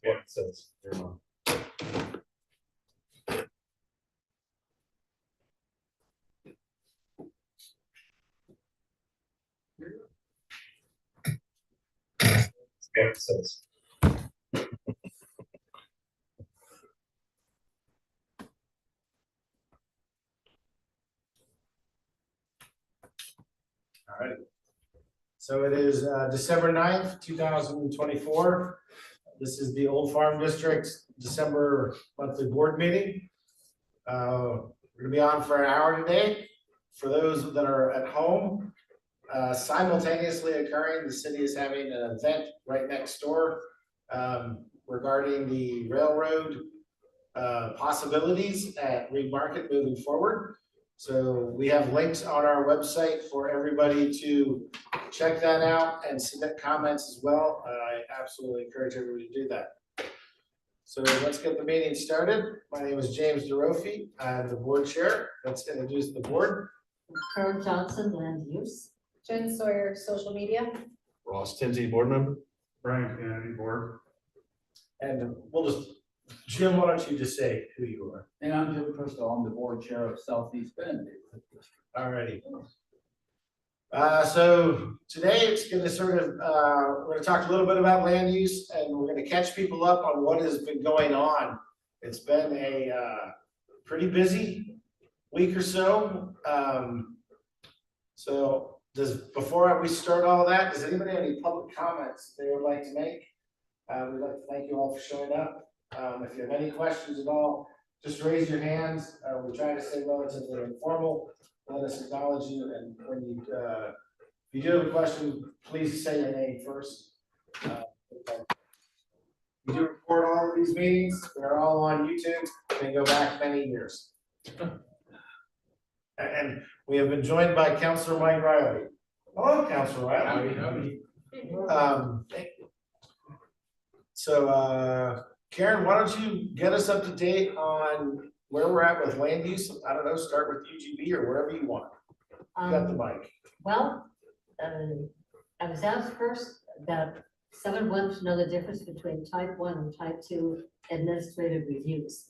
Yeah, it says. Yeah, it says. All right. So it is December 9th, 2024. This is the Old Farm District December monthly board meeting. We're gonna be on for an hour today. For those that are at home, simultaneously occurring, the city is having an event right next door regarding the railroad possibilities at Reed Market moving forward. So we have links on our website for everybody to check that out and submit comments as well. I absolutely encourage everybody to do that. So let's get the meeting started. My name is James DeRofi. I'm the board chair. Let's introduce the board. Karen Johnson, land use. Jen Sawyer, social media. Ross Tinsey, board member. Brian Kennedy, board. And we'll just, Jim, why don't you just say who you are? And I'm Jim Crystal, I'm the board chair of Southeast Bend. Alrighty. So today it's going to sort of, we're going to talk a little bit about land use and we're going to catch people up on what has been going on. It's been a pretty busy week or so. So before we start all that, does anybody have any public comments they would like to make? We'd like to thank you all for showing up. If you have any questions at all, just raise your hands. We're trying to stay relatively informal. Let us acknowledge you, and when you, if you do have a question, please say your name first. We do record all of these meetings. They're all on YouTube. They go back many years. And we have been joined by Councilor Mike Riley. Hello, Councilor Riley. Howdy. Thank you. So, Karen, why don't you get us up to date on where we're at with land use? I don't know, start with UGB or wherever you want. You got the mic. Well, I was asked first that someone wanted to know the difference between type 1 and type 2 administrative reviews.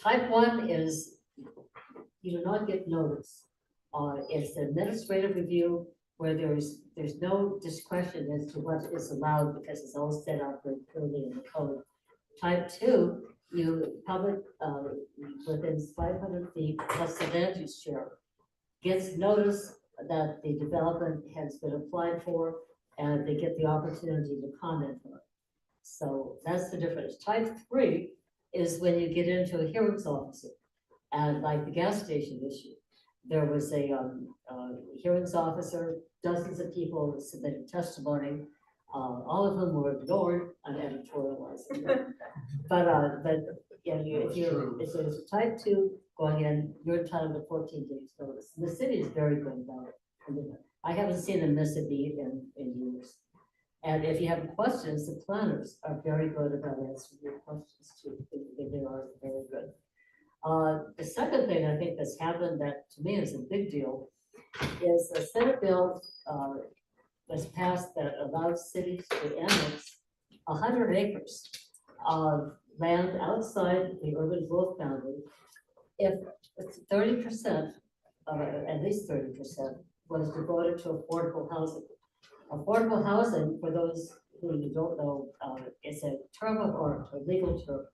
Type 1 is you do not get notice. It's the administrative review where there's no discretion as to what is allowed because it's all set out very clearly in the code. Type 2, you public within 500 feet plus the land use share gets notice that the development has been applied for and they get the opportunity to comment on it. So that's the difference. Type 3 is when you get into a hearings officer, and like the gas station issue, there was a hearings officer, dozens of people submitted testimony, all of them were ignored on editorializing. but yeah, if there's a type 2 going in, you're entitled to 14 days notice. And the city is very good about it. I mean, I haven't seen them miss a beat in years. And if you have questions, the planners are very good about answering your questions too. They are very good. The second thing I think that's happened that to me is a big deal is a Senate bill was passed that allows cities to annex 100 acres of land outside the urban growth boundary if 30%, at least 30%, was devoted to affordable housing. Affordable housing, for those who don't know, is a term of art, a legal term.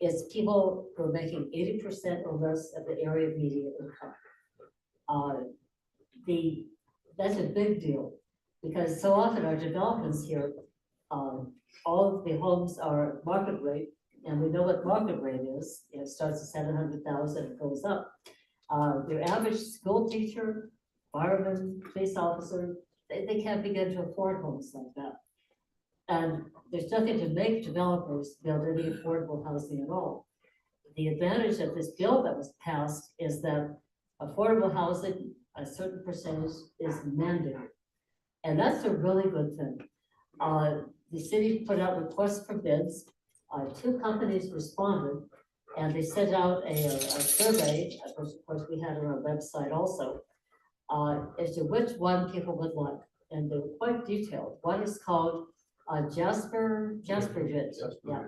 It's people who are making 80% or less of the area median income. That's a big deal because so often our developments here, all of the homes are market rate, and we know what market rate is. It starts at 700,000 and goes up. Your average school teacher, fireman, police officer, they can't begin to afford homes like that. And there's nothing to make developers build any affordable housing at all. The advantage of this bill that was passed is that affordable housing, a certain percentage, is mandated. And that's a really good thing. The city put out requests for bids. 2 companies responded, and they sent out a survey, which of course we had on our website also, as to which one people would like. And they were quite detailed. One is called Jasper Ridge, yeah.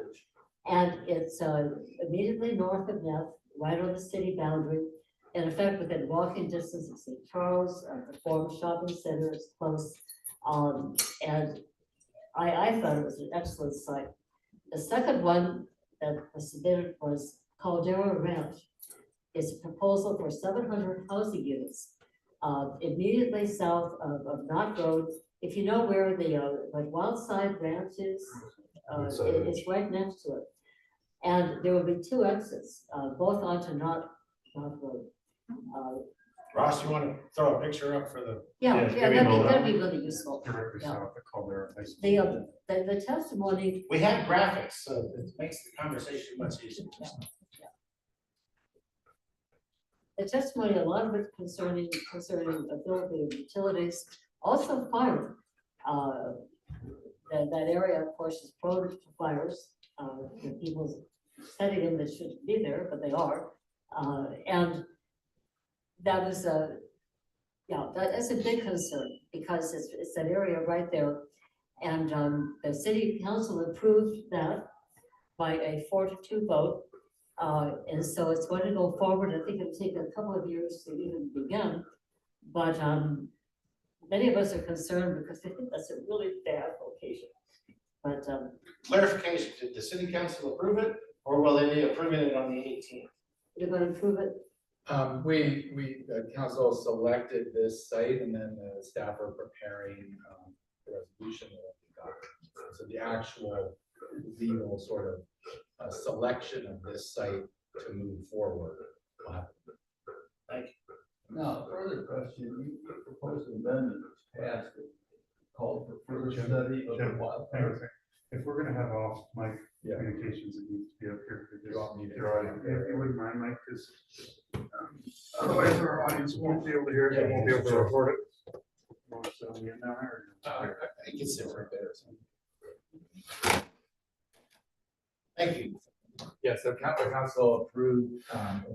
And it's immediately north of Neff, right on the city boundary. In effect, within walking distance of St. Charles, the former shopping center is close. And I thought it was an excellent site. The second one that was submitted was Caldera Ranch. It's a proposal for 700 housing units immediately south of Knott Road. If you know where the like Wildside Ranch is, it's right next to it. And there will be 2 exits, both onto Knott Road. Ross, you want to throw a picture up for the? Yeah, give me a moment. that'd be really useful. Directly Yeah. south of Caldera High School. The testimony, We had graphics, so it makes the conversation much easier. a lot of it concerning ability of utilities, also fire. That area, of course, is prone to fires. People setting them that shouldn't be there, but they are. And that was that's a big concern because it's an area right there. And the city council approved that by a 4-2 vote. And so it's going to go forward. I think it'll take a couple of years to even begin. But many of us are concerned because they think that's a really bad location. But Clarification, did the city council approve it, or will they be approving it on the 18th? you're going to approve it? The council selected this site and then the staff are preparing the resolution that we got. So the actual legal sort of selection of this site to move forward. will happen. Now, further question, you proposed an amendment was passed that called for further Jim, study of the Jim, hang on a wildfire. second. If we're gonna have off mic Yeah. communications, it needs to be up here. You want me to- If you wouldn't mind, Mike, because otherwise our audience won't be able to hear it, they won't be able to record it. Want to send me in now, or- I can sit right there. Thank you. Yeah, so the council approved,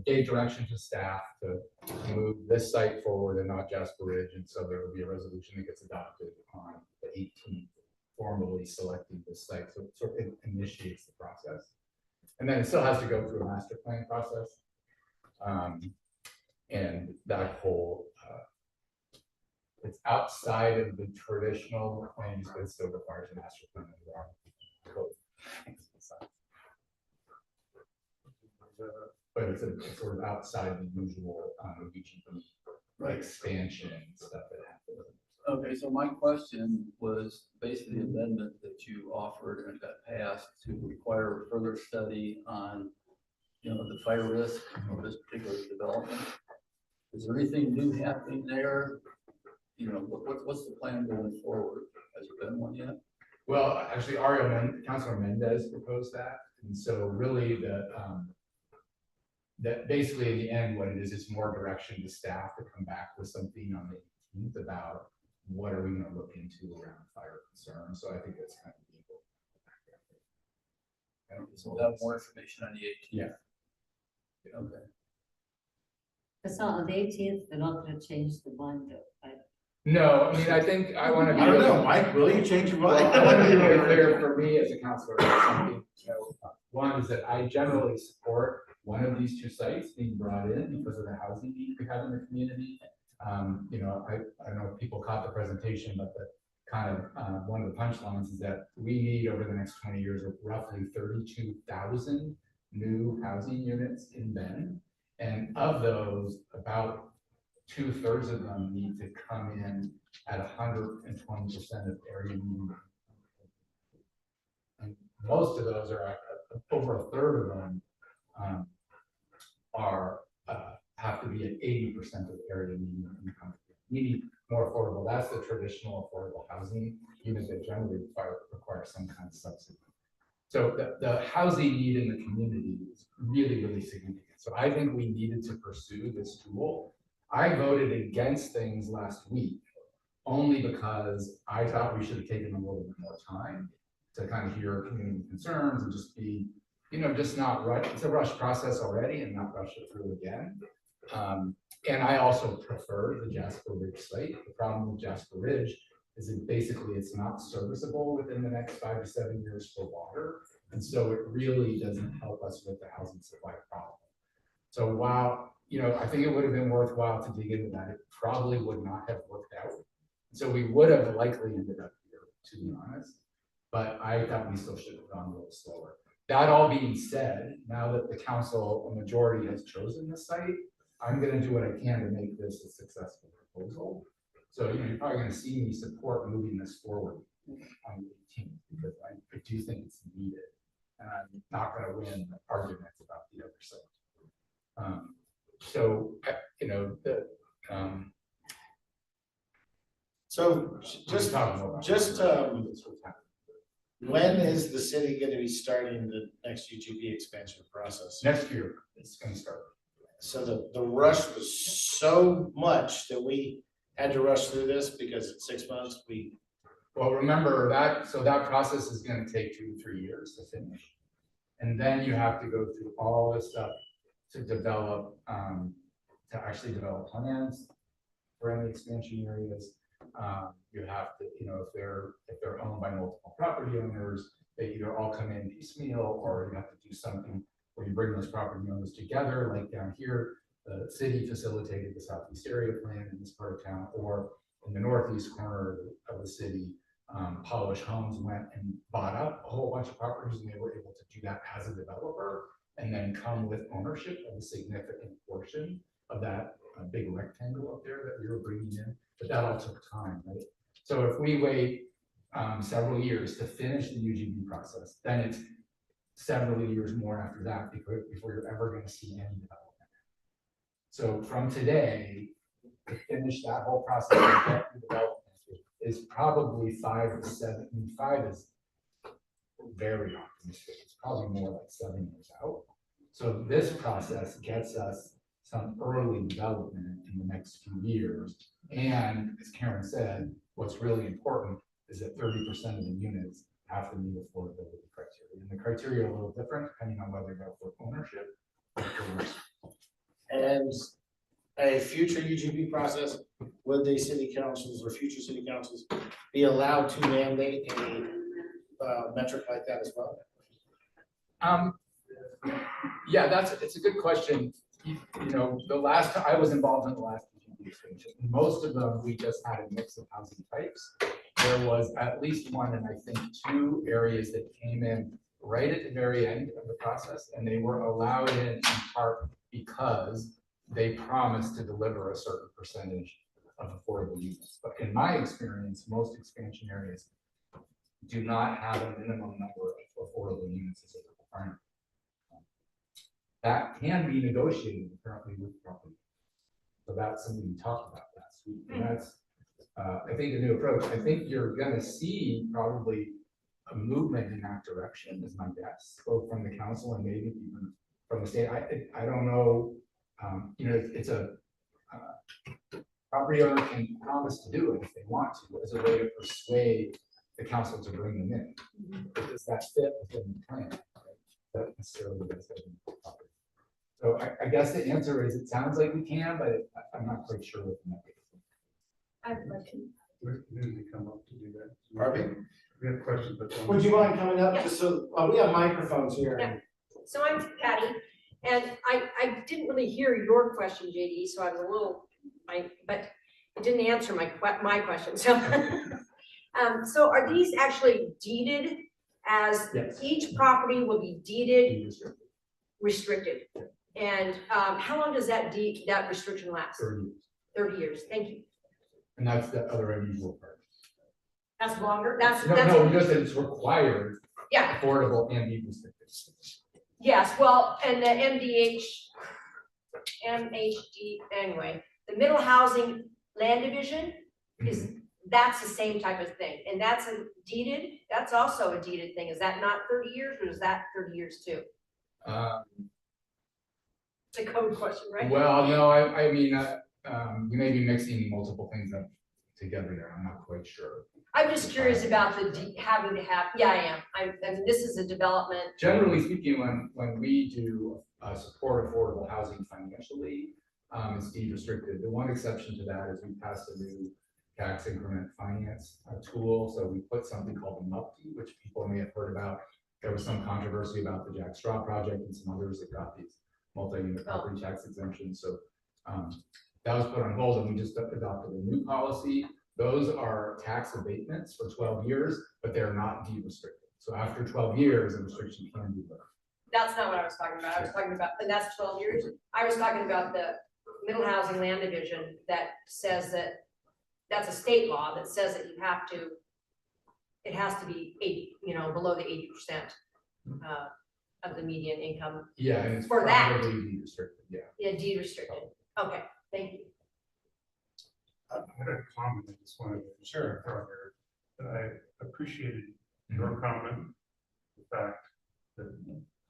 gave direction to staff to move this site forward and not Jasper Ridge. And so there will be a resolution that gets adopted on the 18th, formally selecting this site. So it sort of initiates the process. And then it still has to go through a master plan process. And that whole, it's outside of the traditional plans, but it still requires a master plan. Under our code. But it's sort of outside the usual UGB expansion stuff that happens. Okay, so my question was basically the amendment that you offered and got passed to require further study on, the fire risk of this particular development. Is there anything new happening there? What's the plan going forward? Has there been one yet? Well, actually, Councilor Mendez proposed that, and so really that basically in the end, what it is more direction to staff to come back with something on the 18th about what are we going to look into around fire concerns. So I think that's kind of equal. So we'll have more information on the 18th. Yeah. Okay. It's not on the 18th, they're not going to change the line though, right? No, I mean, I think I want to be. I don't know, Mike, will you change your mind? Well, I want to be really clear for me as a counselor. Something, one is that I generally support one of these 2 sites being brought in because of the housing need we have in the community. I don't know if people caught the presentation, but the kind of one of the punchlines is that we need over the next 20 years of roughly 32,000 new housing units in Bend. And of those, about 2/3 of them need to come in at 120% of area median. And most of those are over 1/3 of them have to be at 80% of area median income, meaning more affordable. That's the traditional affordable housing units that generally require some kind of subsidy. So the housing need in the community is really, really significant. So I think we needed to pursue this tool. I voted against things last week only because I thought we should have taken a little bit more time to kind of hear community concerns and just be, just not rush. It's a rush process already and not rush it through again. And I also prefer the Jasper Ridge site. The problem with Jasper Ridge is that basically it's not serviceable within the next 5 to 7 years for water. And so it really doesn't help us with the housing supply problem. So while, I think it would have been worthwhile to dig into that, it probably would not have worked out. So we would have likely ended up here, to be honest, but I thought we still should have gone a little slower. That all being said, now that the council, a majority has chosen the site, I'm gonna do what I can to make this a successful proposal. So you're probably gonna see me support moving this forward on the 18th, because I do think it's needed. And I'm not gonna win arguments about the other side. So just, when is the city gonna be starting the next UGB expansion process? Next year, it's gonna start. So the rush was so much that we had to rush through this because in 6 months, Well, remember that, so that process is gonna take 2 to 3 years to finish. And then you have to go through all this stuff to develop, to actually develop plans for any expansion areas. You have to, if they're owned by multiple property owners, they either all come in piecemeal, or you have to do something where you bring those property owners together, like down here, the city facilitated the southeast area plan in this part of town, or in the northeast corner of the city, Polish Homes went and bought up a whole bunch of properties, and they were able to do that as a developer, and then come with ownership of a significant portion of that big rectangle up there that we were bringing in. But that all took time, right? So if we wait several years to finish the UGB process, then it's several years more after that before you're ever going to see any development. So from today, to finish that whole process and get the development is probably 5 to 7. 5 is very optimistic. It's probably more like 7 years out. So this process gets us some early development in the next few years. And as Karen said, what's really important is that 30% of the units have to meet affordability criteria. And the criteria are a little different depending on whether they're for ownership or for risk. and a future UGB process, would the city councils or future city councils be allowed to mandate a metric like that as well? Yeah, it's a good question. The last time I was involved in the last UGB expansion, most of them, we just had a mix of housing types. There was at least one, and I think 2 areas that came in right at the very end of the process, and they were allowed in part because they promised to deliver a certain percentage of affordable units. But in my experience, most expansion areas do not have a minimum number of affordable units as a requirement. That can be negotiated currently with property. So that's something we talked about last week. And that's, I think, a new approach. I think you're going to see probably a movement in that direction, is my guess, both from the council and maybe even from the state. I don't know. It's a property owner can promise to do it if they want to, as a way to persuade the council to bring them in. But does that fit within the plan? Right? That necessarily does fit in the property. So I guess the answer is it sounds like we can, but I'm not quite sure what the next. I have a question. We usually come up to do that. Pardon? We have questions, but. Would you mind coming up Yeah. just so, we have microphones here. Yeah. So I'm Patty, and I didn't really hear your question, JD, so I was a little, but it didn't answer my question, so. So are these actually deeded as Yes. each property will be deeded restricted? And how long does that restriction last? 30 years. 30 years, thank you. And that's the other unusual part. That's longer, that's. No, because it's required, Yeah, affordable and be restricted. yes, well, and the MHD, anyway, the middle housing land division is, that's the same type of thing, and that's a deeded, that's also a deeded thing. Is that not 30 years, or is that 30 years too? It's a code question, right? Well, no, I mean, you may be mixing multiple things up together there. I'm not quite sure. I'm just curious about the having to have, yeah, I am. I mean, this is a development. Generally speaking, when we do support affordable housing financially, it's deed restricted. The one exception to that is we passed a new tax increment finance tool. So we put something called the MUPTI, which people may have heard about. There was some controversy about the Jack Straw project and some others that got these multi-unit property tax exemptions. So that was put on hold, and we just adopted a new policy. Those are tax abatements for 12 years, but they're not deed restricted. So after 12 years, a restriction can be lifted. That's not what I was talking about. I was talking about, and that's 12 years. I was talking about the middle housing land division that says that, that's a state law that says that you have to, it has to be 80, below the 80% of the median income. Yeah, and it's For that. probably deed restricted, yeah. Yeah, deed restricted. Okay, thank you. I had a comment, I just wanted to share from here, that I appreciated your comment, the fact that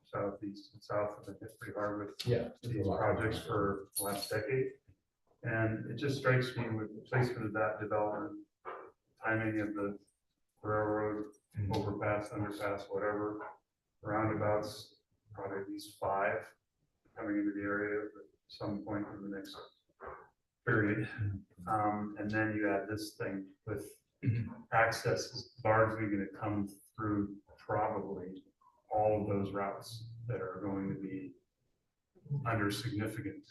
southeast and south have been hit pretty hard with Yeah. these projects for the last decade. And it just strikes me with the placement of that development, timing of the railroad, overpass, underpass, whatever, roundabouts, probably at least 5 coming into the area at some point in the next period. And then you add this thing with access is largely going to come through probably all of those routes that are going to be under significant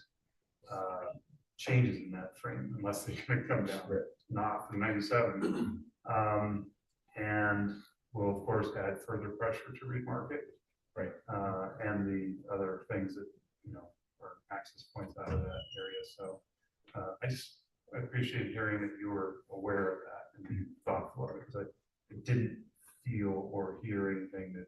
changes in that frame, unless they're going to come down, not from 97. And will of course add further pressure to remarket, right? And the other things that are access points out of that area. So I appreciate hearing that you were aware of that and thoughtful of it, because I didn't feel or hear anything that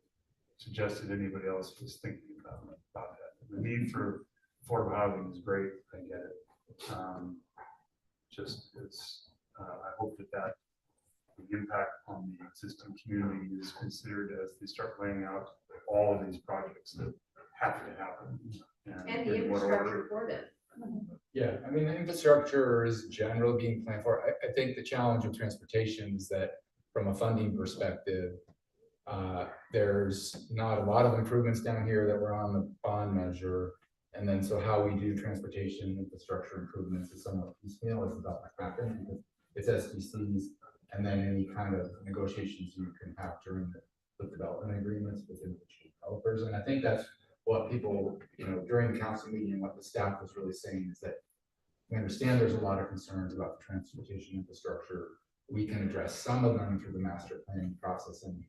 suggested anybody else was thinking about that. The need for affordable housing is great. I get it. I hope that the impact on the existing community is considered as they start laying out all of these projects that have to happen. And the in what order. infrastructure for them. Yeah, I mean, the infrastructure is generally being planned for. I think the challenge of transportation is that from a funding perspective, there's not a lot of improvements down here that were on the bond measure. And then so how we do transportation infrastructure improvements is somewhat piecemeal. It's about to happen because it's SDCs and then any kind of negotiations you can have during the development agreements with individual developers. And I think that's what people, during the council meeting and what the staff was really saying is that we understand there's a lot of concerns about the transportation infrastructure. We can address some of them through the master planning process, and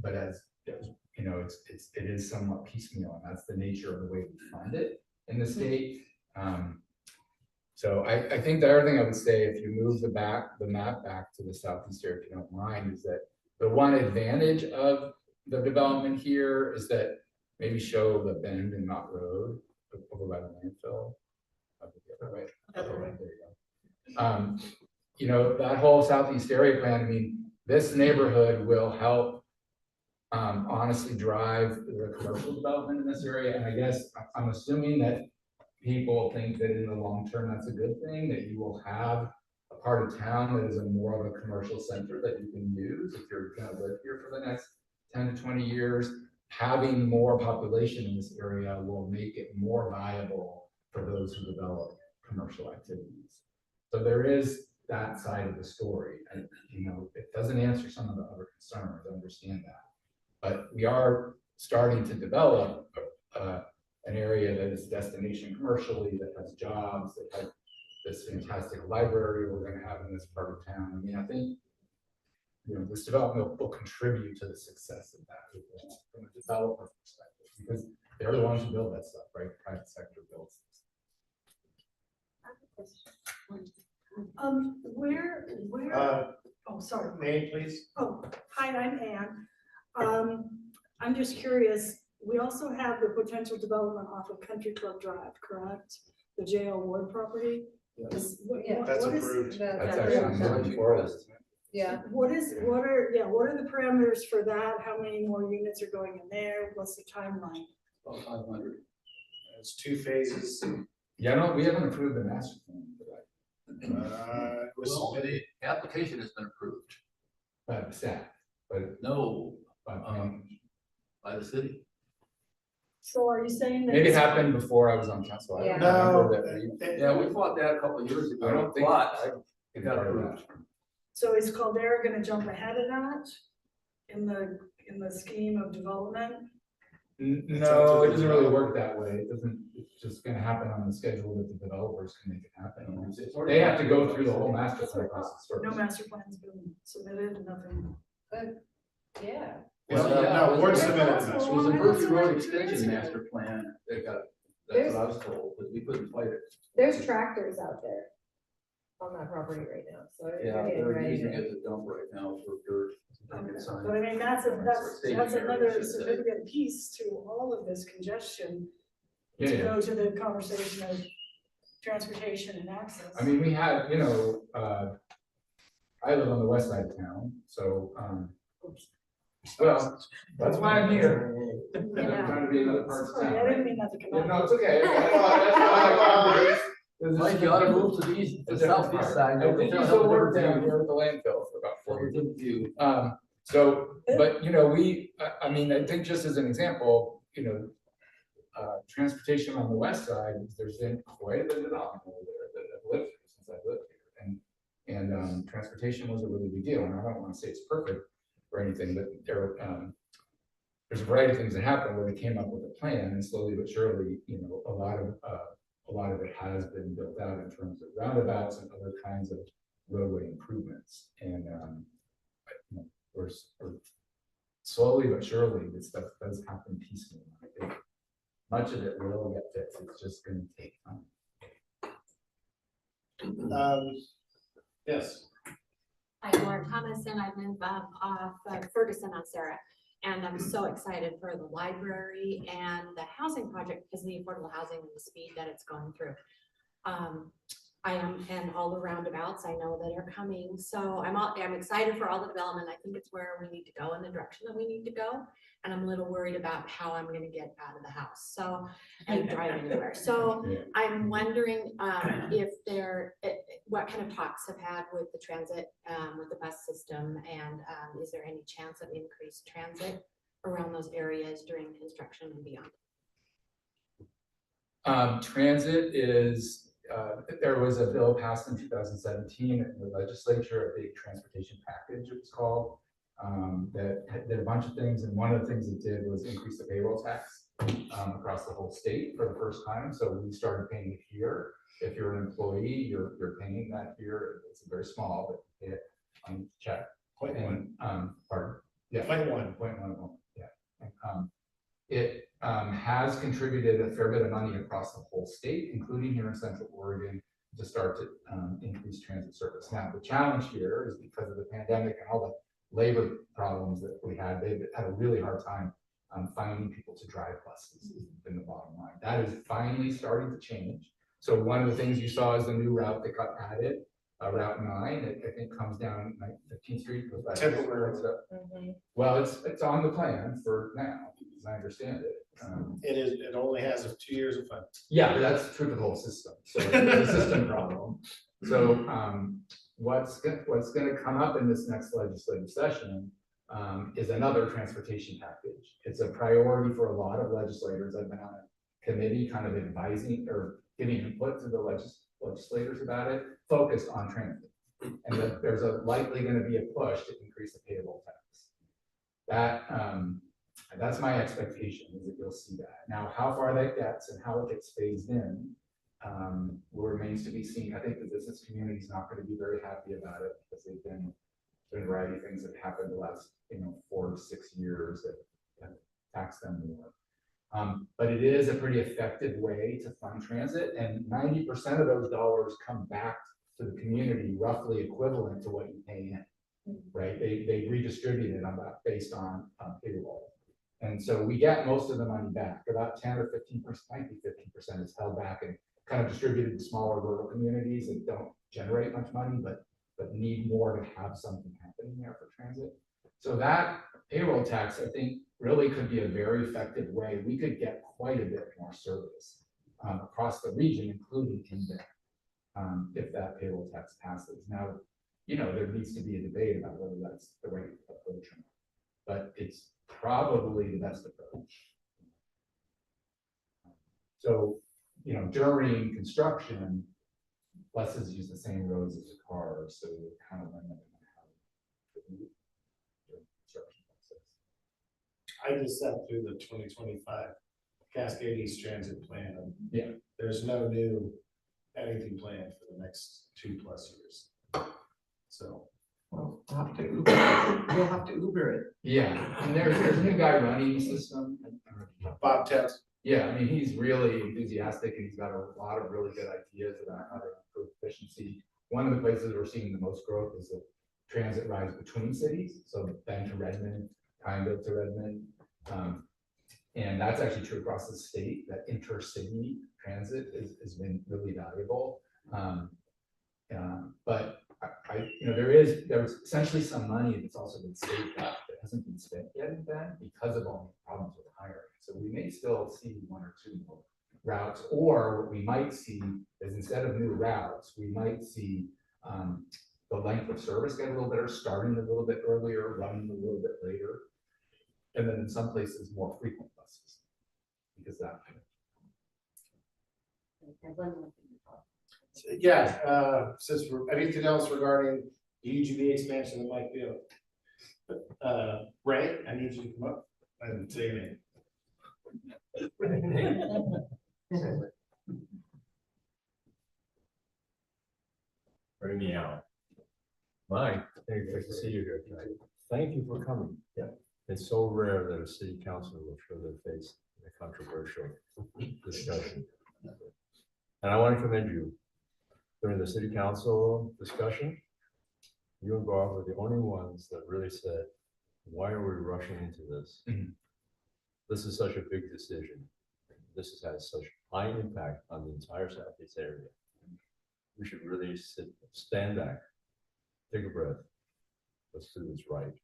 but as it is somewhat piecemeal, and that's the nature of the way we fund it in the state. So I think the other thing I would say, if you move the map back to the southeast area, if you don't mind, is that the one advantage of the development here is that maybe show the bend in Knott Road over by the landfill. The other way. There you go. That whole southeast area plan, I mean, this neighborhood will help honestly drive the commercial development in this area. And I guess I'm assuming that people think that in the long term, that's a good thing, that you will have a part of town that is more of a commercial center that you can use if you're going to live here for the next 10 to 20 years. Having more population in this area will make it more viable for those who develop commercial activities. So there is that side of the story. And, it doesn't answer some of the other concerns, I understand that. But we are starting to develop an area that is destination commercially, that has jobs, that has this fantastic library we're going to have in this part of town. I mean, I think this development will contribute to the success of that from a developer perspective, because they're the ones who build that stuff, right? The private sector builds. Where, oh, sorry. Name, please. Oh, hi, I'm Ann. I'm just curious, we also have the potential development off of Country Club Drive, correct? The J.L. Ward property? Yes. Yeah. That's what is- approved. That's actually moving forward. Yeah. What are the parameters for that? How many more units are going in there? What's the timeline? About 500. It's 2 phases. Yeah, we haven't approved the master plan for that. It was Well, submitted. the application has been approved. By the staff, but No, by by the city. So are you saying that? maybe it happened before I was on council. I don't Yeah. remember that. Yeah, we fought that a couple of years ago. I don't think. But It got part of approved. that. So is Caldera gonna jump ahead of that in the scheme of development? No, it doesn't really work that way. It doesn't, it's just gonna happen on the schedule that the developers can make it happen. They have to go through the whole master plan process first. No master plan's been submitted, nothing. Yeah. Well, Well, yeah, no, it board was- submitted. That's the a It was a long- Murphy that's Road like 2 extension years ago. master plan that got, that's what I was told, but we couldn't fight it. There's tractors out there on that property right now, so Yeah, they're getting they're ready using to. it as a dump right now for dirt. Oh, But I mean, that's Staging area, I another should say. significant piece to all of this congestion. Yeah, To yeah. go to the conversation of transportation and access. I mean, we had, you know, I live on the west side of town, so, well, that's why I'm here. I'm trying to be in other parts of Sorry, I town. didn't mean that to come Yeah, out. no, it's okay. That's why I Mike, you ought to move to the east, the southeast side. I did use the work down here at the landfill for about 4 years. Different view. So, but, you know, I mean, I think just as an example, you know, transportation on the west side, there's been quite a bit of development over there that I've lived here since I've lived here. And transportation was a really big deal, and I don't want to say it's perfect or anything, but there's a variety of things that happened where they came up with a plan, and slowly but surely, you know, a lot of it has been built out in terms of roundabouts and other kinds of roadway improvements. And you know, we're slowly but surely, this stuff does happen piecemeal. I think much of it will get fixed. It's just going to take time. Yes. I'm Lauren Thomas and I live off Ferguson on Sarah. And I'm so excited for the library and the housing project because of the affordable housing and the speed that it's going through. I am, and all the roundabouts I know that are coming. So I'm excited for all the development. I think it's where we need to go in the direction that we need to go. And I'm a little worried about how I'm gonna get out of the house. So, and drive anywhere. So Yeah. I'm wondering if what kind of talks have had with the transit, with the bus system, and is there any chance of increased transit around those areas during construction and beyond? Transit is, there was a bill passed in 2017 in the legislature, a big transportation package it was called, that did a bunch of things, and one of the things it did was increase the payroll tax across the whole state for the first time. So we started paying it here. If you're an employee, you're paying that here. It's very small, but you pay it on each check. And, pardon? Yeah. 0.11, yeah. It has contributed a fair bit of money across the whole state, including here in Central Oregon, to start to increase transit service. Now, the challenge here is because of the pandemic and all the labor problems that we had, they've had a really hard time finding people to drive buses in the bottom line. That is finally starting to change. So one of the things you saw is the new route that got added, Route 9, it I think comes down 15th Street, goes back to Temporary. and stuff. Well, it's on the plan for now, as I understand it. It only has 2 years of funds. Yeah, but that's true for the whole system, so it's a system problem. So what's gonna come up in this next legislative session is another transportation package. It's a priority for a lot of legislators. I've been on a committee kind of advising or giving input to the legislators about it, focused on transit. And that there's likely gonna be a push to increase the payroll tax. That's my expectation, is that you'll see that. Now, how far that gets and how it gets phased in remains to be seen. I think the business community is not going to be very happy about it because they've been a variety of things that happened the last 4 to 6 years that have taxed them more. But it is a pretty effective way to fund transit, and 90% of those dollars come back to the community, roughly equivalent to what you pay in. Right? They redistribute it based on payroll. And so we get most of the money back. About 10 or 15%, might be 15% is held back and kind of distributed to smaller rural communities that don't generate much money, but need more to have something happening there for transit. So that payroll tax, I think, really could be a very effective way. We could get quite a bit more service across the region, including in there, if that payroll tax passes. Now, there needs to be a debate about whether that's the right approach or not, but it's probably the best approach. So, during construction, buses use the same roads as the cars, so we're kind of limited on how to do the construction process. I just sat through the 2025 Cascade East Transit Plan. And Yeah. there's no new anything planned for the next 2+ years. So. Well, we'll have to Uber it. Yeah, and there's a new guy running the system. Bob Tess. Yeah, I mean, he's really enthusiastic and he's got a lot of really good ideas about how to improve efficiency. One of the places we're seeing the most growth is the transit rides between cities, so Bend to Redmond, Pineville to Redmond. And that's actually true across the state, that intercity transit has been really valuable. But there's essentially some money that's also been saved up that hasn't been spent yet in Bend because of all the problems with hiring. So we may still see 1 or 2 more routes, or what we might see is instead of new routes, we might see the length of service get a little better, starting a little bit earlier, running a little bit later. And then in some places, more frequent buses, because that. Yeah, since anything else regarding the UGB expansion that might be Ray, I need you to come up and say your name. Bring me out. Mike, great to see you here tonight. Thank you for coming. Yeah. It's so rare that a city councilor will show their face in a controversial discussion. And I want to commend you. During the city council discussion, you and Bob were the only ones that really said, why are we rushing into this? This is such a big decision. This has such high impact on the entire Southeast area. We should really stand back, take a breath. Let's do this right.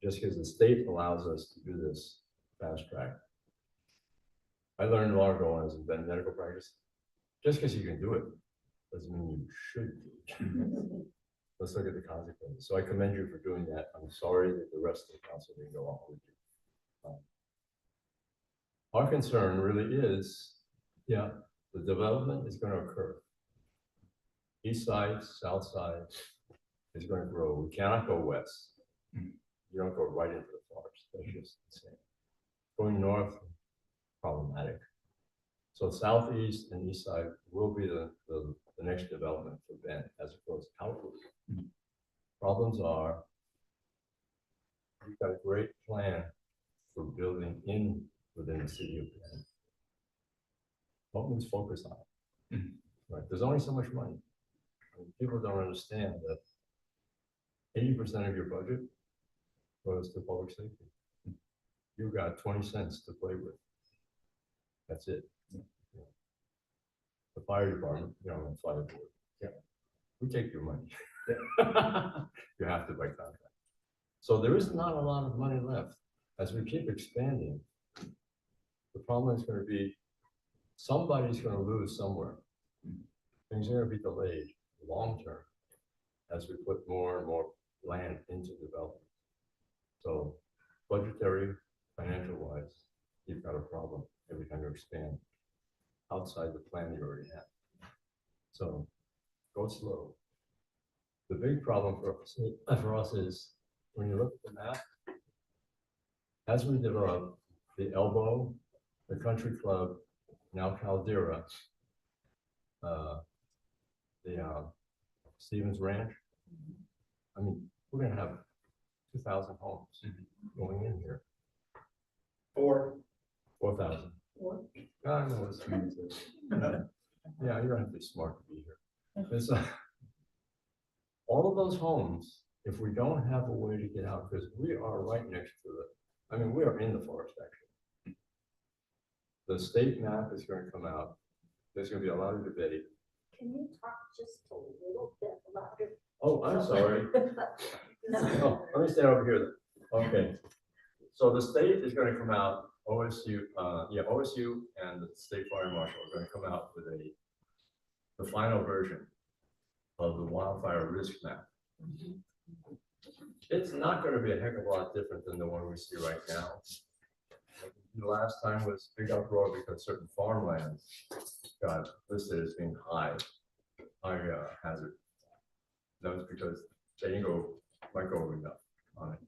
Just because the state allows us to do this fast track. I learned long ago when I was in medical practice, just because you can do it doesn't mean you should do it. Let's look at the consequences. So I commend you for doing that. I'm sorry that the rest of the council didn't go along with you. Our concern really is, yeah, the development is going to occur. East side, south side is going to grow. We cannot go west. You don't go right into the forest. That's just insane. Going north, problematic. So southeast and east side will be the next development for Bend as it goes outward. Problems are, you've got a great plan for building within the city of Bend. What means focus on it? Right? There's only so much money. I mean, people don't understand that 80% of your budget goes to public safety. You've got 20 cents to play with. That's it. The fire department, on fire board. Yeah. We take your money. You have to by contract. So there is not a lot of money left. As we keep expanding, the problem is going to be somebody's going to lose somewhere. Things are going to be delayed long term as we put more and more land into development. So budgetary, financial wise, you've got a problem every time you expand outside the plan you already have. So go slow. The big problem for us is when you look at the map, as we develop the Elbow, the Country Club, now Caldera, the Stevens Ranch, I mean, we're gonna have 2,000 homes going in here. 4,000. I know what it means. Yeah, you don't have to be smart to be here. It's, all of those homes, if we don't have a way to get out, because we are right next to it. I mean, we are in the forest actually. The state map is going to come out. There's going to be a lot of debate. Can you talk just a little bit louder? Oh, I'm sorry. Oh, let me stand over here then. Okay. So the state is going to come out, OSU and the state fire marshal are going to come out with the final version of the wildfire risk map. It's not going to be a heck of a lot different than the one we see right now. The last time was big uproar because certain farmlands got listed as being high. high hazard. That was because they didn't go, might go enough on it.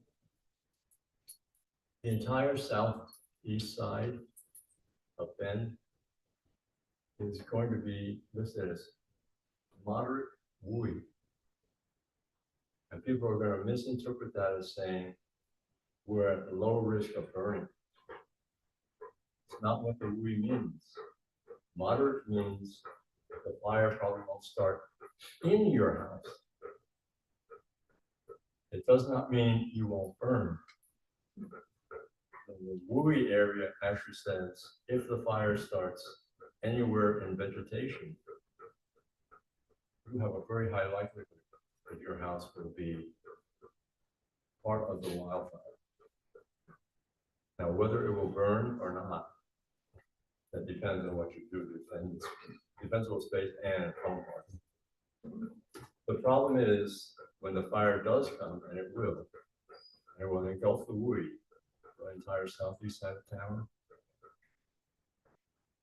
The entire southeast side of Bend is going to be listed as moderate WUI. And people are going to misinterpret that as saying we're at low risk of burning. It's not what the WUI means. Moderate means the fire probably won't start in your house. It does not mean you won't burn. The WUI area actually says if the fire starts anywhere in vegetation, you have a very high likelihood that your house will be part of the wildfire. Now, whether it will burn or not, that depends on what you do. Depends on space and home part. The problem is when the fire does come, and it will engulf the WUI, the entire southeast side of town.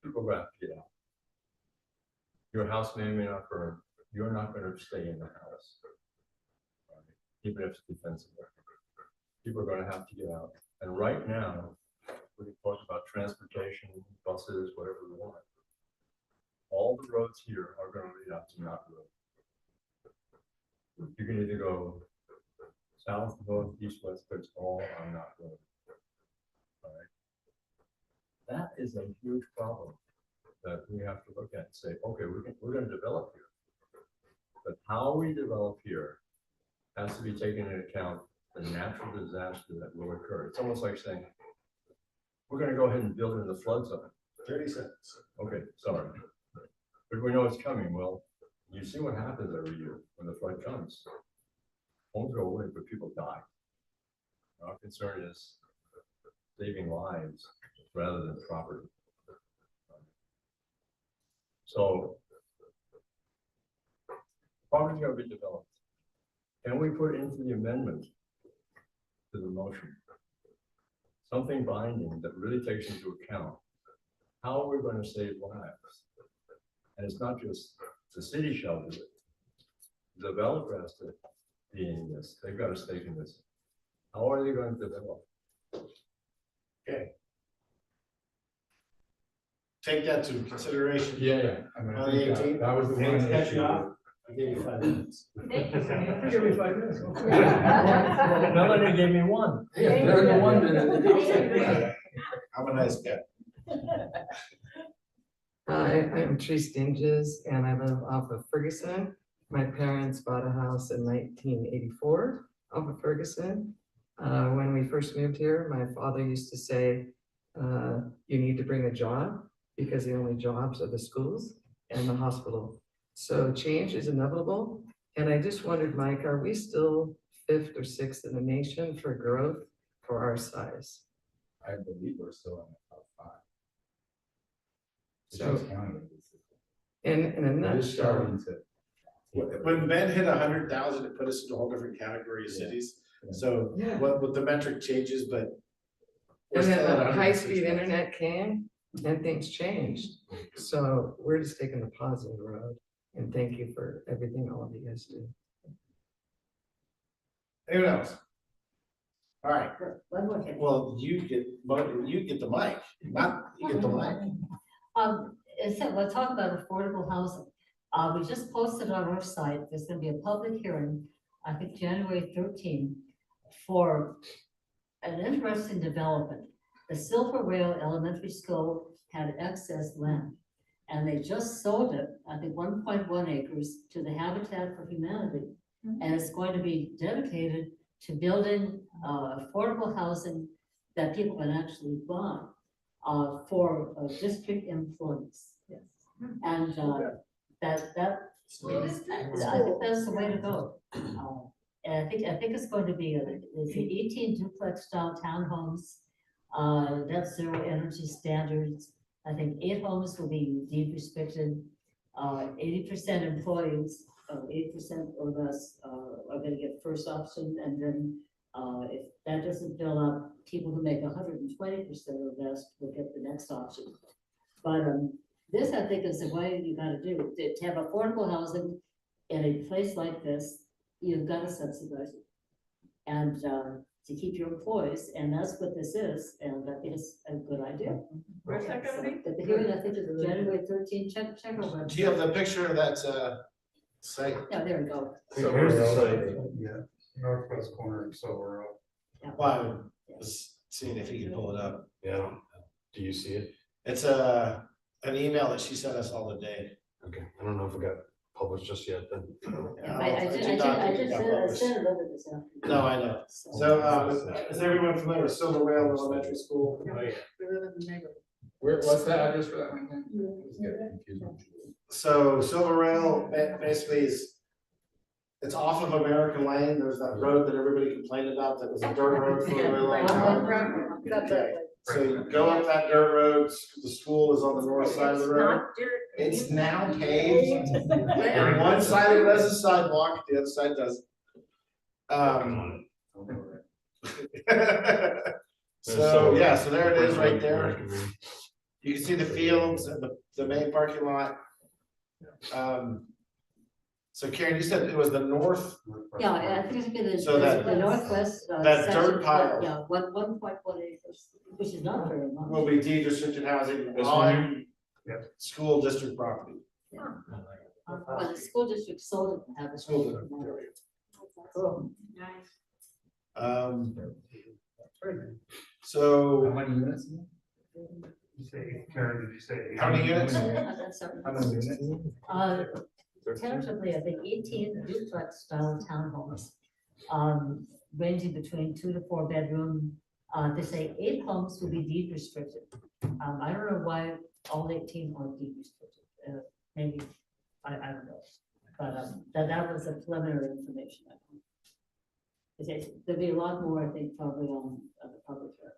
People will have to get out. Your house may or may not burn. You're not going to stay in the house, right? Even if it's defensive. People are going to have to get out. And right now, we can talk about transportation, buses, whatever we want. All the roads here are going to lead up to Knott Road. You can either go south, north, east, west, but it's all on Knott Road. All right. That is a huge problem that we have to look at and say, okay, we're going to develop here. But how we develop here has to be taken into account the natural disaster that will occur. It's almost like saying, we're going to go ahead and build in the flood zone. 30 seconds. Okay, sorry. But we know it's coming. Well, you see what happens every year when the flood comes. Homes go away, but people die. Our concern is saving lives rather than property. So, property is going to be developed. Can we put into the amendment to the motion something binding that really takes into account how we're going to save lives? And it's not just the city shall do it. The developer has to be in this. They've got a stake in this. How are they going to develop? Okay. Take that to consideration. Yeah. I mean, I On think the that- 18th, that was the Dan's one catching issue. up. I gave you 5 minutes. Thank you. Give me 5 minutes. Melanie gave me one. Yeah, they're the 1 minute. I'm a nice guy. Hi, I'm Teresa Dinges and I live off of Ferguson. My parents bought a house in 1984 off of Ferguson. When we first moved here, my father used to say, you need to bring a job because the only jobs are the schools and the hospital. So change is inevitable. And I just wondered, Mike, are we still 5th or 6th in the nation for growth for our size? I believe we're still in the top 5. So- It's county. In a We're just nutshell, starting to. When Ben hit 100,000, it put us into a whole different category of Yeah. cities. So Yeah. what the metric changes, but. we're and then still at the 106,000. high-speed internet came and things changed. So we're just taking the positive road. And thank you for everything all of you guys do. Anyone else? All right, One more thing. well, you get the mic, not, you get the mic. We'll talk about affordable housing. We just posted on our website, there's gonna be a public hearing, I think January 13th, for an interesting development. The Silver Whale Elementary School had excess land, and they just sold it, I think 1.1 acres, to the Habitat for Humanity. And it's going to be dedicated to building affordable housing that people can actually buy for district employees. Yes. And I think that's the way to go. And I think it's going to be, there's 18 duplex style townhomes, net zero energy standards. I think 8 homes will be deed restricted, 80% employees, 80% or less are gonna get first option, and then if that doesn't fill up, people who make 120% or less will get the next option. But This, I think, is the way you gotta do, to have affordable housing in a place like this, you've gotta subsidize it. And, to keep your employees, and that's what this is, and I think it's a good idea. Where's that gonna be? But the hearing, I think, is January 13th. Check our website. Do you have the picture of that, site? Yeah, there we go. So here's the site. Yeah, northwest corner of Silver Road. Well, I was seeing if you could pull it up. Yeah, do you see it? It's an email that she sent us all today. Okay, I don't know if it got published just yet then. I just said it over this afternoon. No, I know. So, is everyone familiar with Silver Rail Elementary School? Oh, yeah. We live in the neighborhood. What's the address for that one again? It's getting confusing. So Silver Rail basically is, it's off of American Lane. There's that road that everybody complained about that was a dirt road for a really long time. Okay. So you go up that dirt road, the school is on the north side of the road. It's now paved. And one side of it has a sidewalk, the other side doesn't. So, yeah, so there it is right there. You can see the fields and the main parking lot. So Karen, you said it was the north, Yeah, I think it's gonna, So that- the northwest. that dirt section, pile. Yeah, 1.1 acres, which is not very much. will be deed restricted housing This one on school district property. Well, the school district sold it to have a School school. district. Cool. Nice. So How many units? You say, Karen, did you say? how many units? That's something. How many units? Tentatively, I think 18 duplex style townhomes, ranging between 2 to 4 bedroom. They say 8 homes will be deed restricted. I don't know why all 18 are deed restricted. Maybe, I don't know. But that was a preliminary information. There'll be a lot more, I think, probably on the public hearing.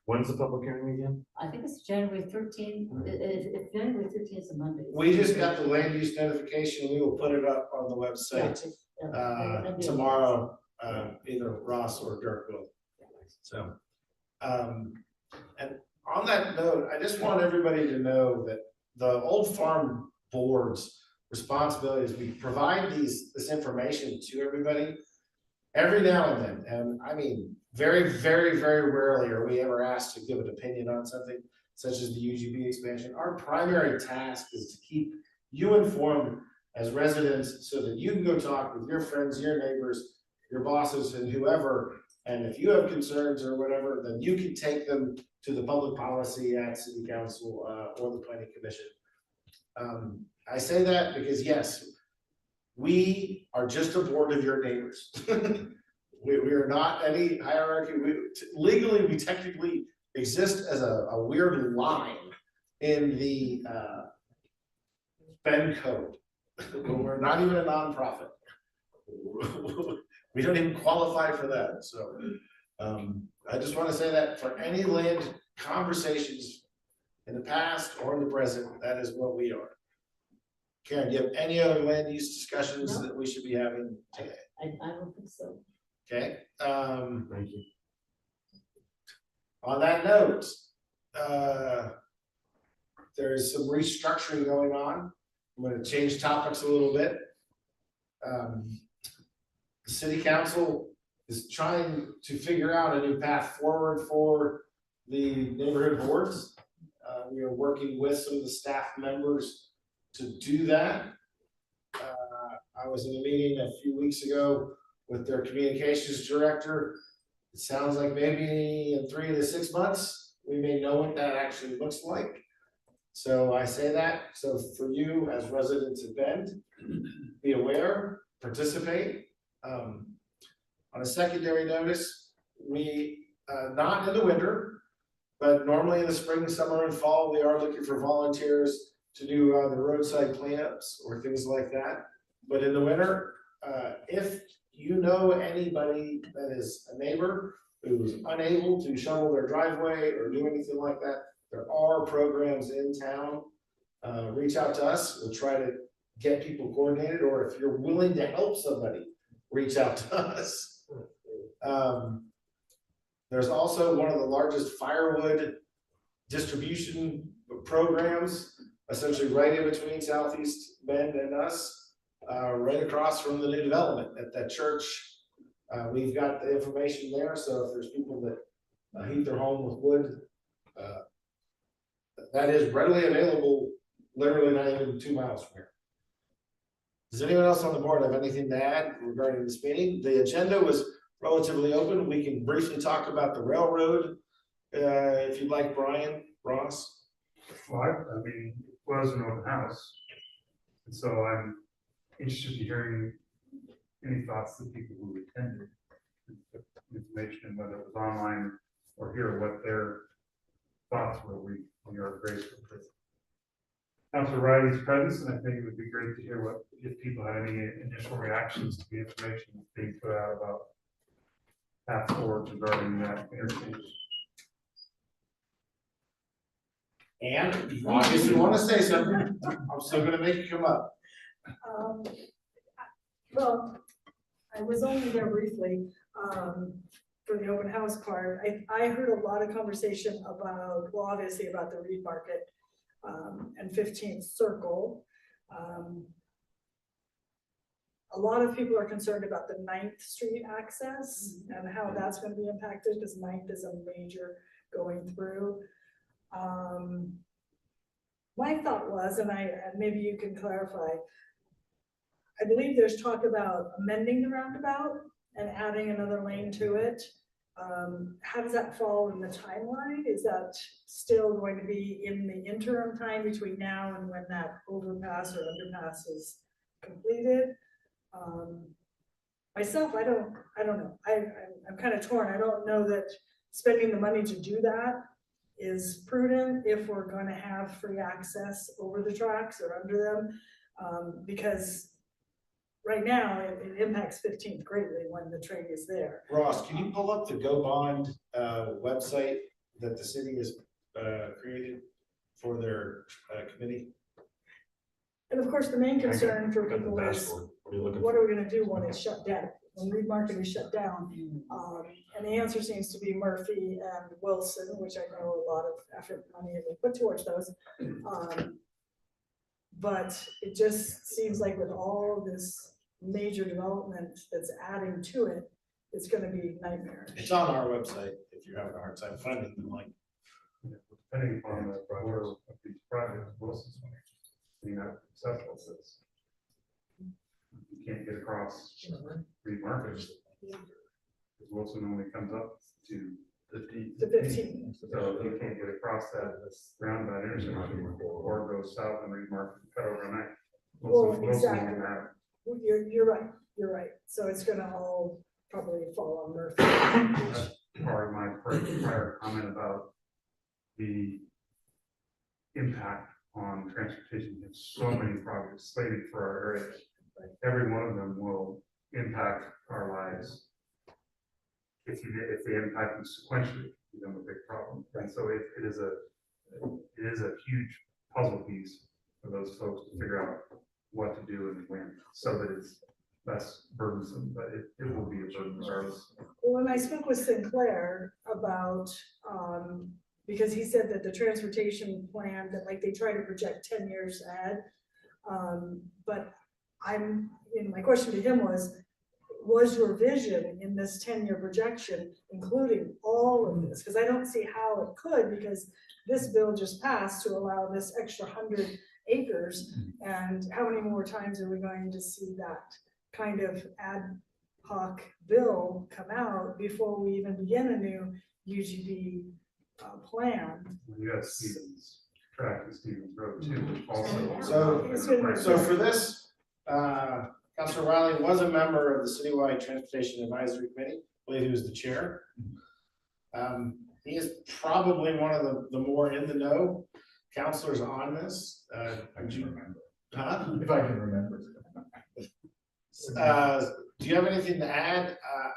When's the public hearing again? I think it's January 13th. If January 13th is a Monday. We just got the land use notification. We will put it up on the website tomorrow, either Ross or Dirk will. So, and on that note, I just want everybody to know that the Old Farm Board's responsibility is we provide this information to everybody every now and then. And I mean, very, very, very rarely are we ever asked to give an opinion on something such as the UGB expansion. Our primary task is to keep you informed as residents so that you can go talk with your friends, your neighbors, your bosses and whoever. And if you have concerns or whatever, then you can take them to the public policy at city council or the planning commission. I say that because yes, we are just a board of your neighbors. We are not any hierarchy. Legally, we technically exist as a weird line in the Ben code. We're not even a nonprofit. We don't even qualify for that. So I just want to say that for any land conversations in the past or in the present, that is what we are. Karen, do you have any other land use discussions that we should be having today? I don't think so. Okay, Thank you. on that note, there's some restructuring going on. I'm gonna change topics a little bit. The city council is trying to figure out a new path forward for the neighborhood boards. We are working with some of the staff members to do that. I was in a meeting a few weeks ago with their communications director. It sounds like maybe in 3 to 6 months, we may know what that actually looks like. So I say that, so for you as residents of Bend, be aware, participate. On a secondary notice, we, not in the winter, but normally in the spring, summer and fall, we are looking for volunteers to do the roadside cleanups or things like that. But in the winter, if you know anybody that is a neighbor who's unable to shovel their driveway or do anything like that, there are programs in town. Reach out to us. We'll try to get people coordinated, or if you're willing to help somebody, reach out to us. There's also one of the largest firewood distribution programs, essentially right in between Southeast Bend and us, right across from the new development at that church. We've got the information there, so if there's people that heat their home with wood, that is readily available, literally not even 2 miles from here. Does anyone else on the board have anything to add regarding this meeting? The agenda was relatively open. We can briefly talk about the railroad, if you'd like, Brian, Ross. Well, I mean, it was an open house. And so I'm interested in hearing any thoughts that people who attended, information, whether it was online or here, what their thoughts were. We are grateful for Councilor Riley's presence, and I think it would be great to hear what, if people had any initial reactions to the information that's being put out about path forward regarding that interchange. And if you want to say something, I'm still gonna make you come up. Well, I was only there briefly, for the open house part. I heard a lot of conversation about, well, obviously about the Reed Market, and 15th Circle. A lot of people are concerned about the 9th Street access and how that's gonna be impacted, because 9th is a major going through. My thought was, and maybe you can clarify, I believe there's talk about amending the roundabout and adding another lane to it. How does that fall in the timeline? Is that still going to be in the interim time between now and when that overpass or underpass is completed? Myself, I don't know. I'm kind of torn. I don't know that spending the money to do that is prudent if we're going to have free access over the tracks or under them, because right now it impacts 15th greatly when the train is there. Ross, can you pull up the Go Bond website that the city has created for their committee? And of course, the main concern for people is, Dashboard. What are you looking what for? are we gonna do when it's shut down, when Reed Market is shut down? And the answer seems to be Murphy and Wilson, which I know a lot of effort, money has been put towards those. But it just seems like with all this major development that's adding to it, it's gonna be nightmare. It's on our website if you're having a hard time finding the link. Depending upon the order of these projects, Wilson's one, being not successful, so it's, you can't get across Reed Market. Yeah. Because Wilson only comes up to 15. To 15. So you can't get across that roundabout intersection or go south and Reed Market and cut overnight. Well, Wilson exactly. won't have Well, you're right. So it's gonna all probably fall on Murphy. That's part of my prior comment about the impact on transportation. There's so many projects slated for our area. Every one of them will impact our lives. If they impact them sequentially, become a big problem. And so it is a huge puzzle piece for those folks to figure out what to do and when, so that it's less burdensome, but it will be a burden regardless. Well, when I spoke with Sinclair about, because he said that the transportation plan, that like they try to project 10 years ahead. But my question to him was your vision in this 10-year projection, including all of this? Because I don't see how it could, because this bill just passed to allow this extra 100 acres. And how many more times are we going to see that kind of ad hoc bill come out before we even begin a new UGB plan? You got Stevens track and Stevens Road too, which also. So for this, Councilor Riley was a member of the Citywide Transportation Advisory Committee. I believe he was the chair. He is probably one of the more in the know counselors on this. I can remember. Huh? If I can remember. Do you have anything to add?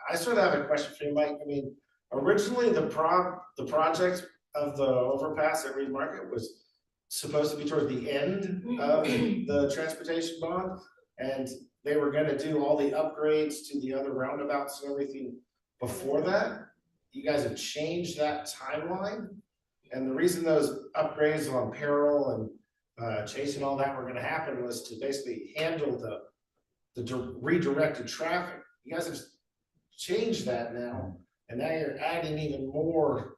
I sort of have a question for you, Mike. I mean, originally the project of the overpass at Reed Market was supposed to be towards the end of the transportation bond, and they were going to do all the upgrades to the other roundabouts and everything before that. You guys have changed that timeline. And the reason those upgrades on Peril and Chase and all that were gonna happen was to basically handle the redirected traffic. You guys have changed that now, and now you're adding even more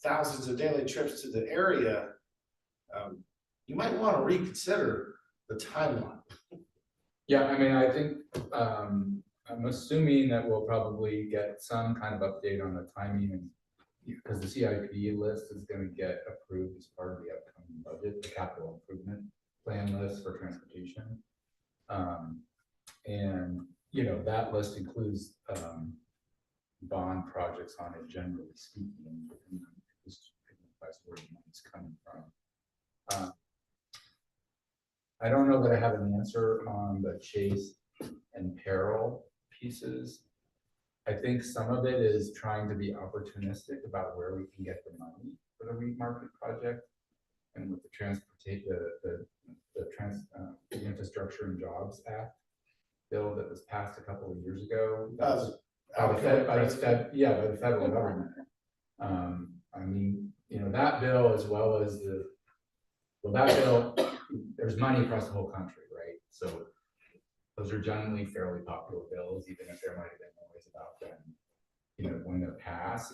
thousands of daily trips to the area. You might wanna reconsider the timeline. Yeah, I mean, I think, I'm assuming that we'll probably get some kind of update on the timing and because the CIP list is gonna get approved as part of the upcoming budget, the capital improvement plan list for transportation. And, you know, that list includes, bond projects on it, generally speaking, just that's where the money's coming from. I don't know that I have an answer on the Chase and Peril pieces. I think some of it is trying to be opportunistic about where we can get the money for the REIT market project. And with the the Infrastructure and Jobs Act bill that was passed a couple of years ago. By the federal government. I mean, you know, that bill as well as that bill, there's money across the whole country, right? So those are generally fairly popular bills, even if there might have been noise about them. You know, when they're passed,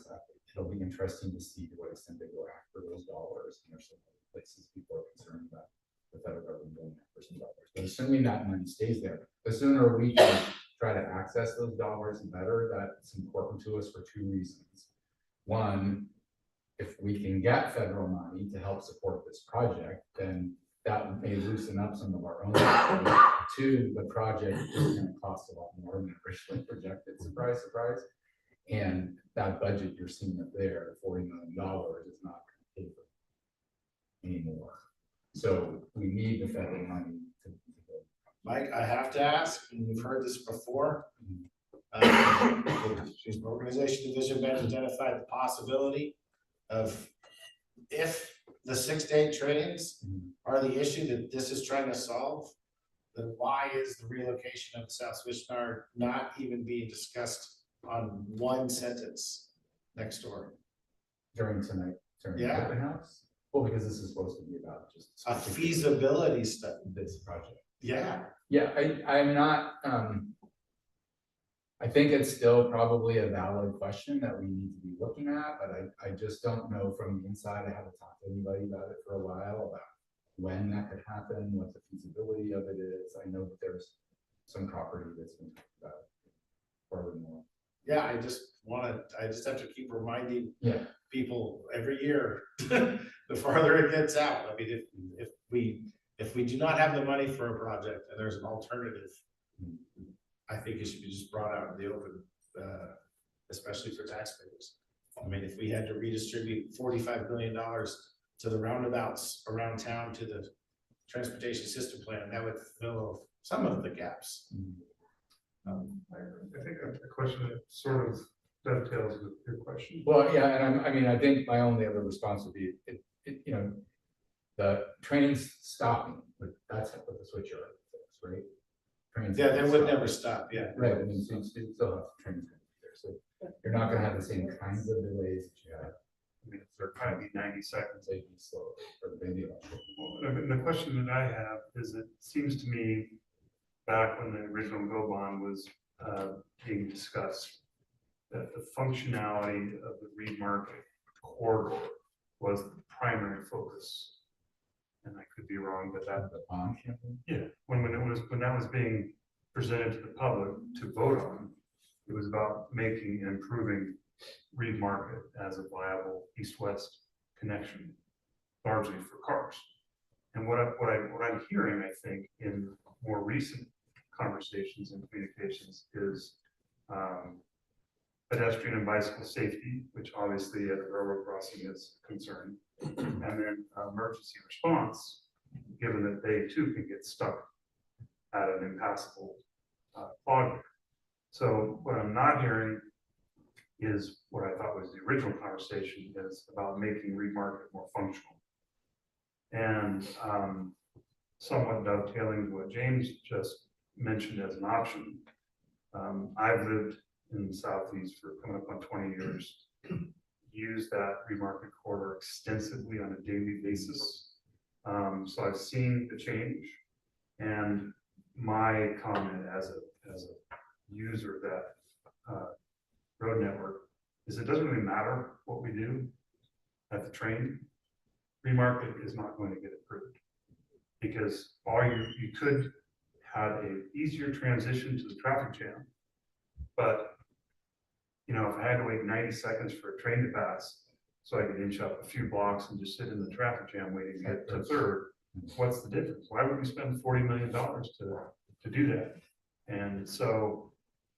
it'll be interesting to see to what extent they go after those dollars. And there's some places people are concerned about the federal government going after some dollars. But assuming that money stays there, the sooner we can try to access those dollars, the better. That's important to us for two reasons. One, if we can get federal money to help support this project, then that may loosen up some of our own. Two, the project is going to cost a lot more than originally projected. Surprise, surprise. And that budget you're seeing up there, $40 million, is not going to pay for it anymore. So we need the federal money to go. Mike, I have to ask, and you've heard this before. The organization division been identified the possibility of if the 6 to 8 trains are the issue that this is trying to solve, then why is the relocation of South Switchnard not even being discussed on one sentence next door? During tonight, during the open house? Well, because this is supposed to be about just A feasibility study. this project. Yeah. Yeah, I'm not, I think it's still probably a valid question that we need to be looking at, but I just don't know from the inside. I haven't talked to anybody about it for a while about when that could happen, what the feasibility of it is. I know that there's some property that's been talked about furthermore. Yeah, I just have to keep reminding people every year, the farther it gets out. I mean, if we do not have the money for a project and there's an alternative, I think it should be just brought out in the open, especially for taxpayers. I mean, if we had to redistribute $45 billion to the roundabouts around town to the transportation system plan, that would fill some of the gaps. I think a question that sort of dovetails with your question. Well, yeah, and I think my only other response would be, you know, the train's stopping, but that's what the switcher is, right? Trains Yeah, they would never stop. Yeah. Right, I mean, so you still have trains there, so you're not gonna have the same kinds of delays that you have. I mean, they're kind of be 90 seconds. They'd be slow, or maybe. The question that I have is, it seems to me back when the original Go Bond was being discussed, that the functionality of the Reed Market corridor was the primary focus. And I could be wrong, but that The bond campaign? yeah, when that was being presented to the public to vote on, it was about making and improving Reed Market as a viable east-west connection, largely for cars. And what I'm hearing, I think, in more recent conversations and communications is pedestrian and bicycle safety, which obviously at a railroad crossing is a concern, and then emergency response, given that they too can get stuck at an impassable fog. So what I'm not hearing is what I thought was the original conversation, is about making Reed Market more functional. And somewhat dovetailing to what James just mentioned as an option. I've lived in the Southeast for coming up on 20 years. use that remarket corridor extensively on a daily basis. So I've seen the change, and my comment as a user of that road network is it doesn't really matter what we do at the train. Remarket is not going to get approved because you could have a easier transition to the traffic jam, but you know, if I had to wait 90 seconds for a train to pass, so I could inch up a few blocks and just sit in the traffic jam waiting to get to third, what's the difference? Why would we spend $40 million to do that? And so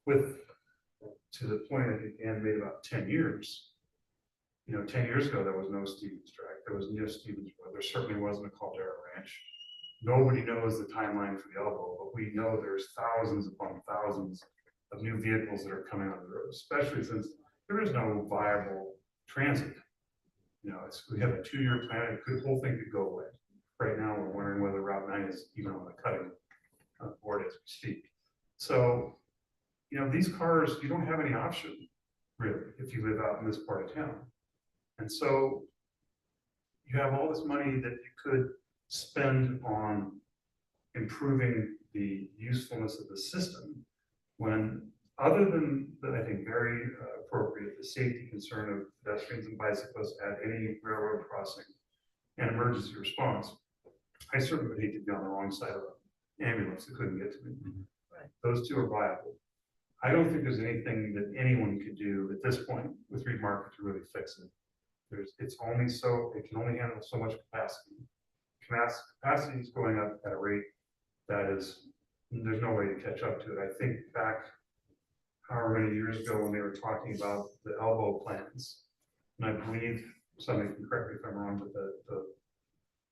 to the point that Ann made about 10 years, you know, 10 years ago, there was no Stevens track, there was no Stevens Road, there certainly wasn't a Caldera Ranch. Nobody knows the timeline for the elbow, but we know there's thousands upon thousands of new vehicles that are coming on the road, especially since there is no viable transit. You know, we have a 2-year plan, the whole thing could go away. Right now, we're wondering whether Route 9 is even on the cutting board as we speak. So, you know, these cars, you don't have any option, really, if you live out in this part of town. And so you have all this money that you could spend on improving the usefulness of the system when, other than I think very appropriate, the safety concern of pedestrians and bicyclists at any railroad crossing and emergency response, I certainly would hate to be on the wrong side of an ambulance that couldn't get to me. Right. Those two are viable. I don't think there's anything that anyone could do at this point with Remarket to really fix it. It can only handle so much capacity. Capacity is going up at a rate that is, there's no way to catch up to it. I think back however many years ago when they were talking about the elbow plans, and I believe, somebody can correct me if I'm wrong, but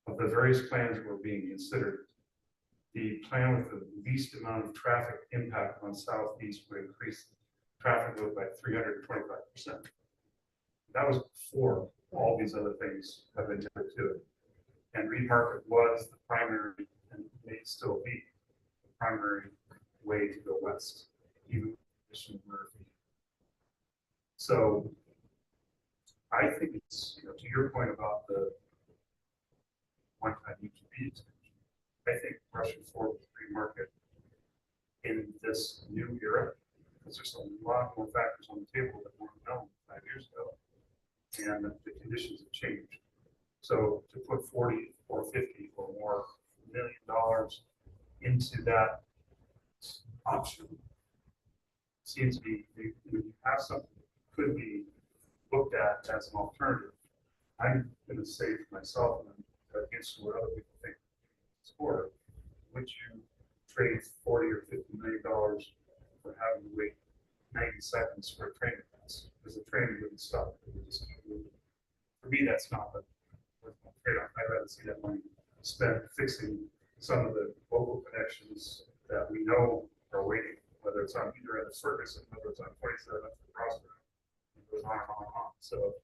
of the various plans that were being considered, the plan with the least amount of traffic impact on Southeast would increase traffic load by 325%. That was before all these other things have been added to it. And Remarket was the primary, and may still be the primary way to go west, even with additional Murphy. So I think it's, you know, to your point about the one-time UTV extension, I think rushing forward with Remarket in this new era, because there's a lot more factors on the table that weren't known 5 years ago, and the conditions have changed. So to put 40 or 50 or more $1 million into that option seems to be, you have something that could be looked at as an alternative. I'm going to say for myself, and I'm against what other people think for, would you trade 40 or $50 million for having to wait 90 seconds for a train to pass? Because the train wouldn't stop. It would just keep moving. For me, that's not the trade-off. I'd rather see that money spent fixing some of the local connections that we know are waiting, whether it's on either end of Ferguson, whether it's on 27th or Crossroad. It goes on and on and on. So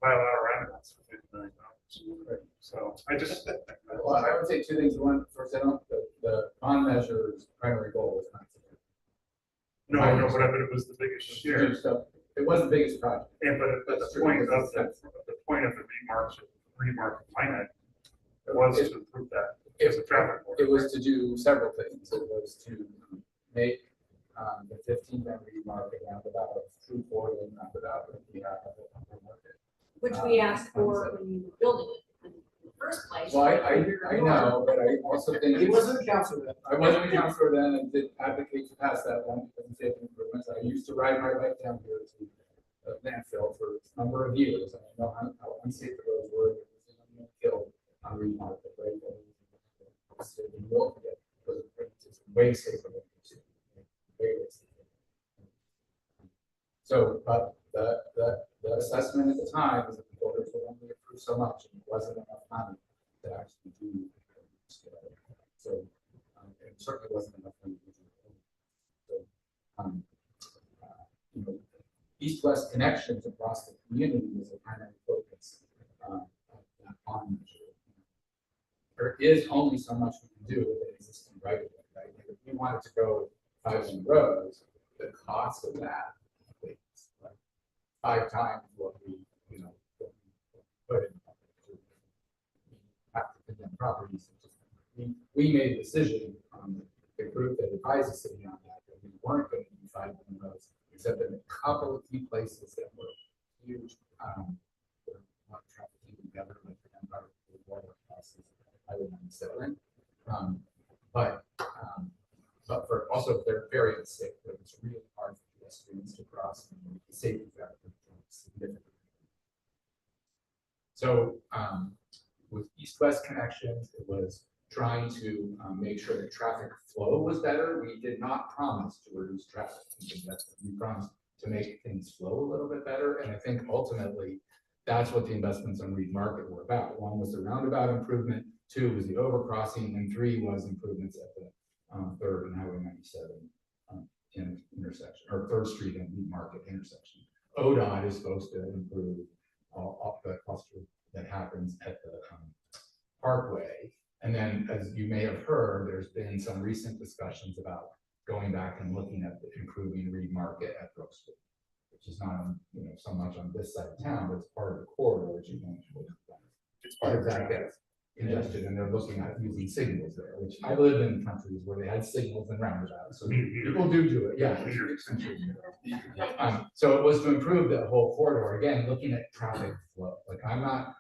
buy a lot of roundabouts for $50 million. So I just. Well, I would say two things. One, first, the bond measure's primary goal was not to. No, but it was the biggest share. So it was the biggest project. Yeah, but the point of the remarket line item was to improve that. As a traffic board. It was to do several things. It was to make the 15th Avenue Market roundabout a true four-lane roundabout that we have at the upper market. Which we asked for when you were building it in the first place. Well, I know, but I also think. He wasn't a counselor then. I wasn't a counselor then and did advocate to pass that one because of safety improvements. I used to ride my bike down here to landfill for a number of years. And I know how unsafe the roads were. It was killed on Remarket, right? It's way safer than you way safer. So, but the assessment at the time was that the voters would only approve so much, and it wasn't enough money to actually do. So, it certainly wasn't enough money to do. So, you know, east-west connections across the community was a primary focus of that bond measure. There is only so much we can do with the existing right of way, right? If we wanted to go 5 lane roads, the cost of that is like 5 times what we we made a decision, the group that advised the city on that we weren't going to do 5 lane roads, except in a couple of key places that were huge. There were a lot of traffic together, like the Empire Water crosses, Highway 97. But for also they're very unsafe, but it's really hard for pedestrians to cross, and the safety factor is significant. So with east-west connections, it was trying to make sure that traffic flow was better. We did not promise to reduce traffic. We promised to make things flow a little bit better. And I think ultimately that's what the investments on Reed Market were about. 1 was the roundabout improvement, 2 was the overcrossing, and 3 was improvements at the 3rd and Highway 97 intersection, or 3rd Street and Reed Market intersection. ODOT is supposed to improve off the cluster that happens at the Parkway. And then, as you may have heard, there's been some recent discussions about going back and looking at improving Reed Market at Brookswood, which is not, so much on this side of town, but it's part of the corridor that you mentioned. It's part of that gets congested, and they're looking at using signals there, which I lived in countries where they had signals and roundabouts, so people do it, yeah. So it was to improve that whole corridor, again, looking at traffic flow. Like, I'm not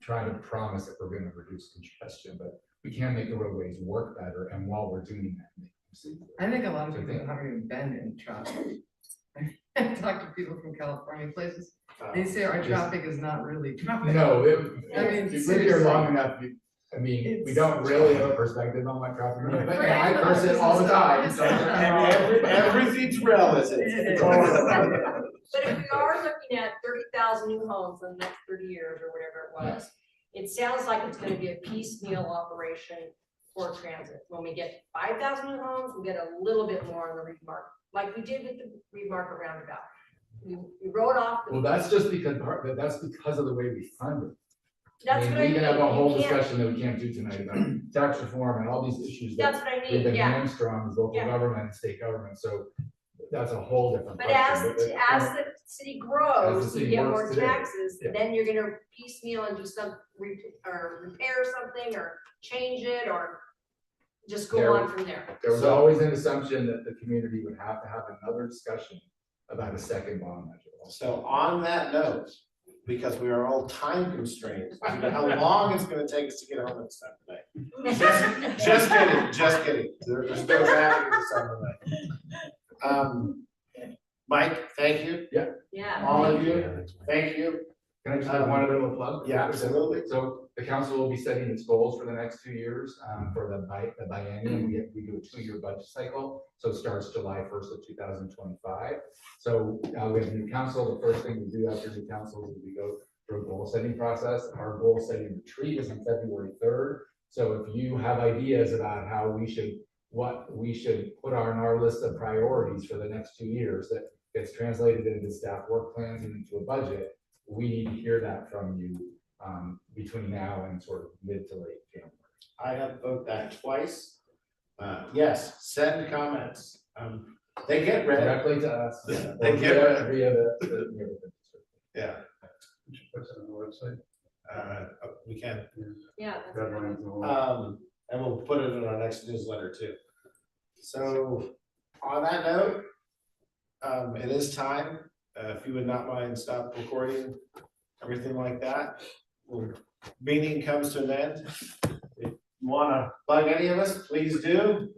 trying to promise that we're going to reduce congestion, but we can make the roadways work better, and while we're doing that, make them safer. I think a lot of people haven't even been in traffic. I talked to people from California places, they say our traffic is not really traffic. No, I mean, if you live here long seriously. enough, we don't really have a perspective on what traffic is, but I curse it all the time. So Everything's relative. But if we are looking at 30,000 new homes in the next 30 years or whatever it was, it sounds like it's gonna be a piecemeal operation for transit. When we get 5,000 new homes, we get a little bit more on the Reed Market, like we did with the Reed Market roundabout. We wrote off. Well, that's just because, that's because of the way we fund it. That's what I mean. We can have a whole You can't- discussion that we can't do tonight about tax reform and all these issues that That's what I we've mean, been yeah. hamstrung as local Yeah. government and state government, so that's a whole different But question. as the city grows, city you get works more today, taxes, yeah. then you're gonna piecemeal and do some or repair something or change it or just go on from there. There was always an assumption that the community would have to have another discussion about a second bond measure. So on that note, because we are all time constrained, do you know how long it's gonna take us to get home at this time tonight? Just kidding. There's no traffic at this time tonight. Mike, thank you. Yeah. All of you, thank you. Can I just make one little plug? Yeah, absolutely. So the council will be setting its goals for the next 2 years, for the biennium. We do a 2-year budget cycle. So it starts July 1st of 2025. So we have a new council. The first thing we do after new council is we go through a goal setting process. Our goal setting retreat is on February 3rd. So if you have ideas about what we should put on our list of priorities for the next 2 years that gets translated into staff work plans and into a budget, we need to hear that from you between now and sort of mid to late January. I have voted that twice. Yes, send comments. They get read. Directly to us. They get read. Via the Yeah, We should put that on the website. we can. Yeah. that's Deadlines and all. And we'll put it in our next newsletter too. So on that note, it is time. If you would not mind, stop recording, everything like that. Meeting comes to an end. If you wanna bug any of us, please do.